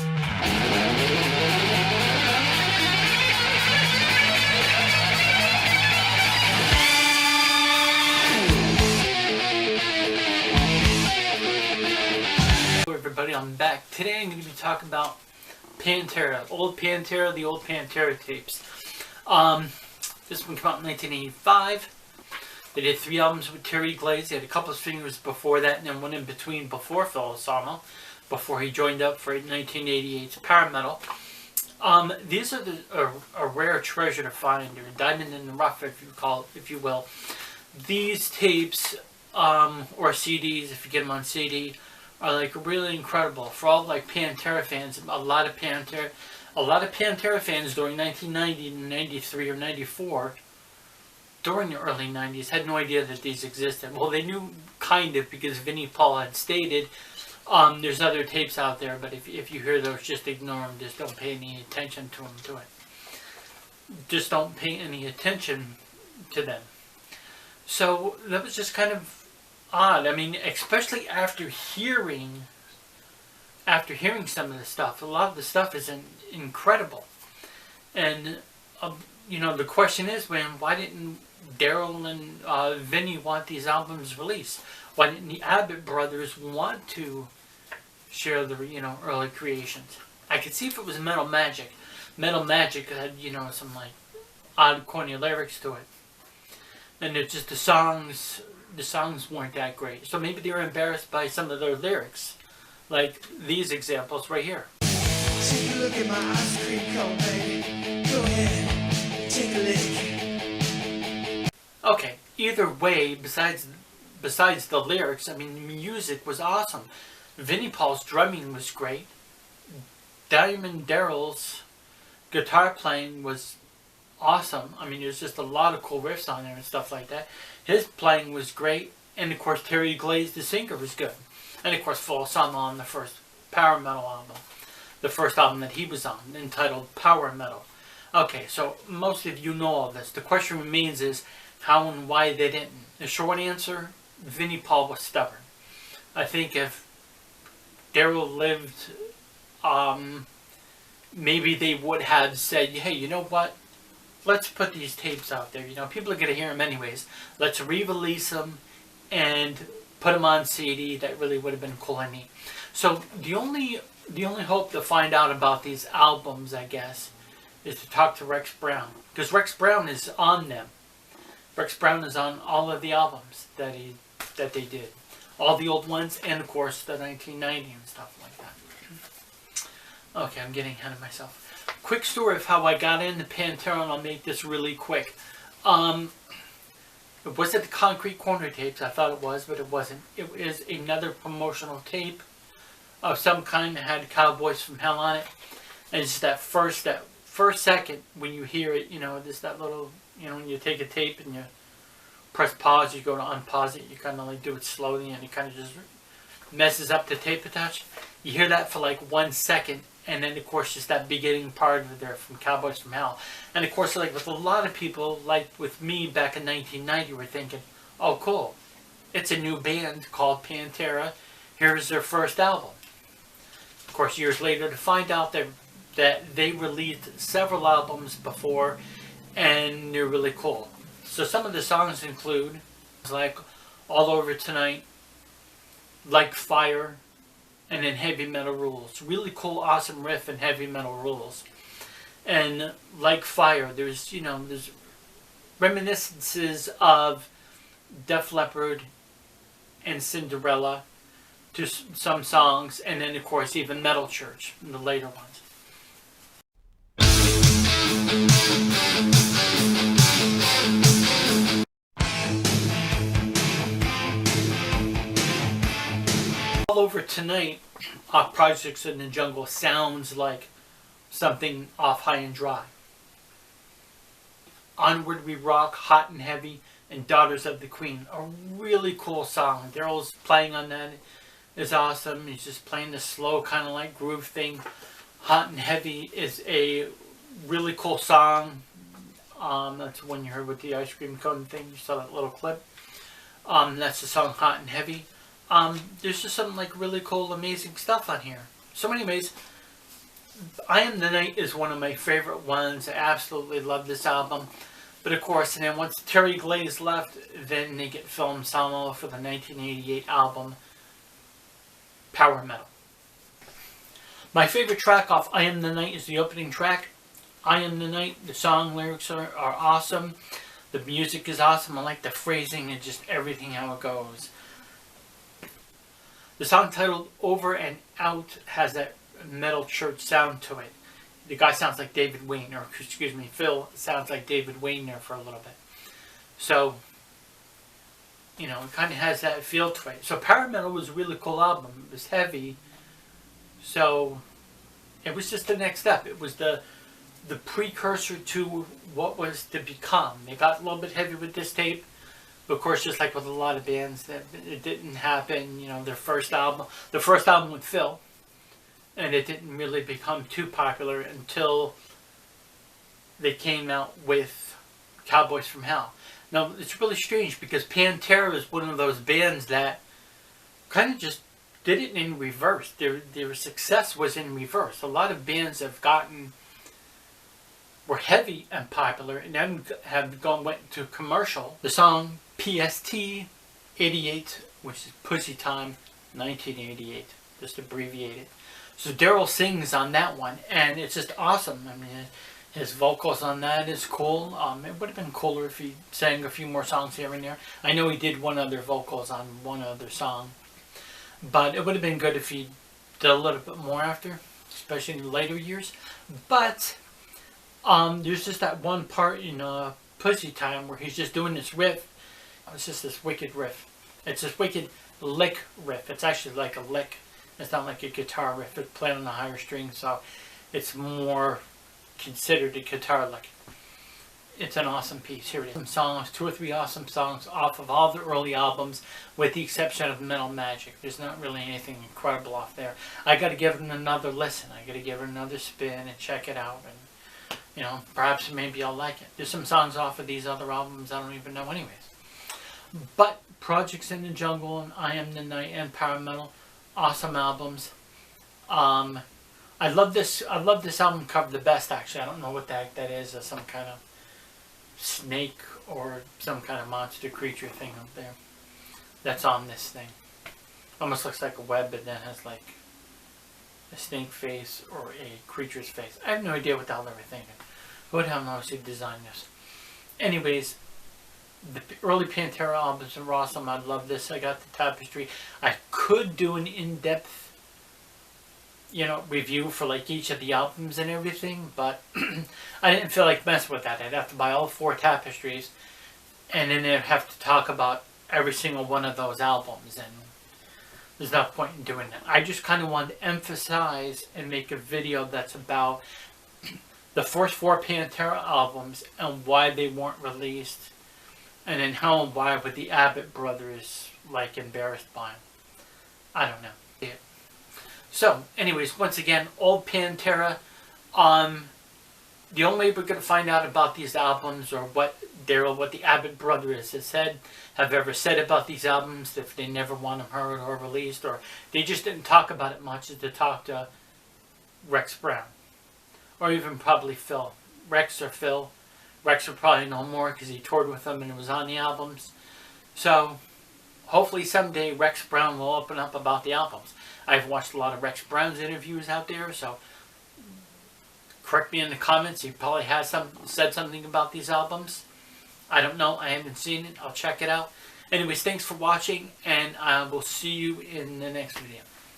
Hello everybody, I'm back. Today I'm going to be talking about Pantera, the old Pantera tapes. This one came out in 1985. They did 3 albums with Terry Glaze. They had a couple of singers before that, and then one in between before Phil Osama, before he joined up for 1988's Power Metal. These are a rare treasure to find. They're a diamond in the rough, if you will. These tapes, or CDs, if you get them on CD, are like really incredible for all like Pantera fans. A lot of Pantera fans during 1990, 93, or 94, during the early 90s, had no idea that these existed. Well, they knew kind of, because Vinnie Paul had stated, there's other tapes out there, but if you hear those, just ignore them. Just don't pay any attention to it. Just don't pay any attention to them. So that was just kind of odd. I mean, especially after hearing some of the stuff. A lot of the stuff is incredible. And the question is, why didn't Daryl and Vinny want these albums released? Why didn't the Abbott brothers want to share the early creations? I could see if it was Metal Magic. Metal Magic had some like odd, corny lyrics to it, and it's just the songs weren't that great. So maybe they were embarrassed by some of their lyrics, like these examples right here. Take a look at my ice cream cone, baby. Go ahead, take a lick. Okay, either way, besides the lyrics, I mean, the music was awesome. Vinnie Paul's drumming was great. Diamond Daryl's guitar playing was awesome. I mean, there's just a lot of cool riffs on there and stuff like that. His playing was great, and of course Terry Glaze, the singer, was good. And of course Phil Osama on the first Power Metal album, the first album that he was on, entitled Power Metal. Okay, so most of you know all this. The question remains is how and why they didn't. The short answer, Vinnie Paul was stubborn. I think if Daryl lived, maybe they would have said, hey, you know what? Let's put these tapes out there. People are going to hear them anyways. Let's re-release them and put them on CD. That really would have been cool and neat. So the only hope to find out about these albums, I guess, is to talk to Rex Brown, because Rex Brown is on them. Rex Brown is on all of the albums that they did, all the old ones, and of course the 1990 and stuff like that. Okay, I'm getting ahead of myself. Quick story of how I got into Pantera, and I'll make this really quick. Was it the Concrete Corner tapes? I thought it was, but it wasn't. It was another promotional tape of some kind that had Cowboys from Hell on it. And it's that first second when you hear it, there's that little, when you take a tape and you press pause, you go to unpause it, you kind of like do it slowly, and it kind of just messes up the tape attach. You hear that for like 1 second, and then of course just that beginning part of it there from Cowboys from Hell. And of course, like with a lot of people, like with me back in 1990, we're thinking, oh cool, it's a new band called Pantera, here's their first album. Of course, years later to find out that they released several albums before, and they're really cool. So some of the songs include like All Over Tonight, Like Fire, and then Heavy Metal Rules. Really cool, awesome riff in Heavy Metal Rules. And Like Fire, there's reminiscences of Def Leppard and Cinderella to some songs, and then of course even Metal Church in the later ones. All Over Tonight off Projects in the Jungle sounds like something off High and Dry. Onward We Rock, Hot and Heavy, and Daughters of the Queen. A really cool song. Daryl's playing on that is awesome. He's just playing this slow kind of like groove thing. Hot and Heavy is a really cool song. That's when you heard with the ice cream cone thing. You saw that little clip. That's the song Hot and Heavy. There's just some like really cool, amazing stuff on here. So anyways, I Am the Night is one of my favorite ones. I absolutely love this album. But of course, and then once Terry Glaze left, then they get Phil Anselmo for the 1988 album Power Metal. My favorite track off I Am the Night is the opening track. I Am the Night, the song lyrics are awesome. The music is awesome. I like the phrasing and just everything how it goes. The song titled Over and Out has that metal church sound to it. The guy sounds like David Wayne, or excuse me, Phil sounds like David Wayne there for a little bit. So, you know, it kind of has that feel to it. So Power Metal was a really cool album. It was heavy. So, it was just the next step. It was the precursor to what was to become. They got a little bit heavy with this tape. But of course, just like with a lot of bands, that it didn't happen. You know, the first album with Phil, and it didn't really become too popular until they came out with Cowboys from Hell. Now, it's really strange because Pantera is one of those bands that kind of just did it in reverse. Their success was in reverse. A lot of bands were heavy and popular and then went to commercial. The song PST 88, which is Pussy Time 1988, just abbreviated. So Daryl sings on that one, and it's just awesome. I mean, his vocals on that is cool. It would have been cooler if he sang a few more songs here and there. I know he did one other vocals on one other song, but it would have been good if he did a little bit more after, especially in the later years. But there's just that one part in Pussy Time where he's just doing this riff. It's just this wicked riff. It's this wicked lick riff. It's actually like a lick. It's not like a guitar riff. It's played on a higher string, so it's more considered a guitar lick. It's an awesome piece. Here it is. Some songs, 2 or 3 awesome songs off of all the early albums, with the exception of Metal Magic. There's not really anything incredible off there. I got to give it another listen. I got to give it another spin and check it out. And you know, perhaps maybe I'll like it. There's some songs off of these other albums I don't even know anyways. But Projects in the Jungle and I Am the Night and Power Metal, awesome albums. I love this album cover the best, actually. I don't know what the heck that is. Some kind of snake or some kind of monster creature thing up there. That's on this thing. Almost looks like a web, but then has like a snake face or a creature's face. I have no idea what the hell they were thinking. Who the hell knows who designed this? Anyways, the early Pantera albums are awesome. I love this. I got the Tapestry. I could do an in-depth, you know, review for like each of the albums and everything, but I didn't feel like messing with that. I'd have to buy all 4 Tapestries, and then I'd have to talk about every single one of those albums, and there's no point in doing that. I just kind of wanted to emphasize and make a video that's about the first 4 Pantera albums and why they weren't released, and then how and why were the Abbott brothers like embarrassed by them. I don't know. Yeah. So, anyways, once again, old Pantera. The only way we're going to find out about these albums, or what the Abbott brothers have ever said about these albums, if they never want them heard or released, or they just didn't talk about it much, is to talk to Rex Brown, or even probably Phil. Rex or Phil. Rex will probably know more because he toured with them and it was on the albums. So, hopefully someday Rex Brown will open up about the albums. I've watched a lot of Rex Brown's interviews out there, so correct me in the comments. He probably has said something about these albums. I don't know. I haven't seen it. I'll check it out. Anyways, thanks for watching, and I will see you in the next video.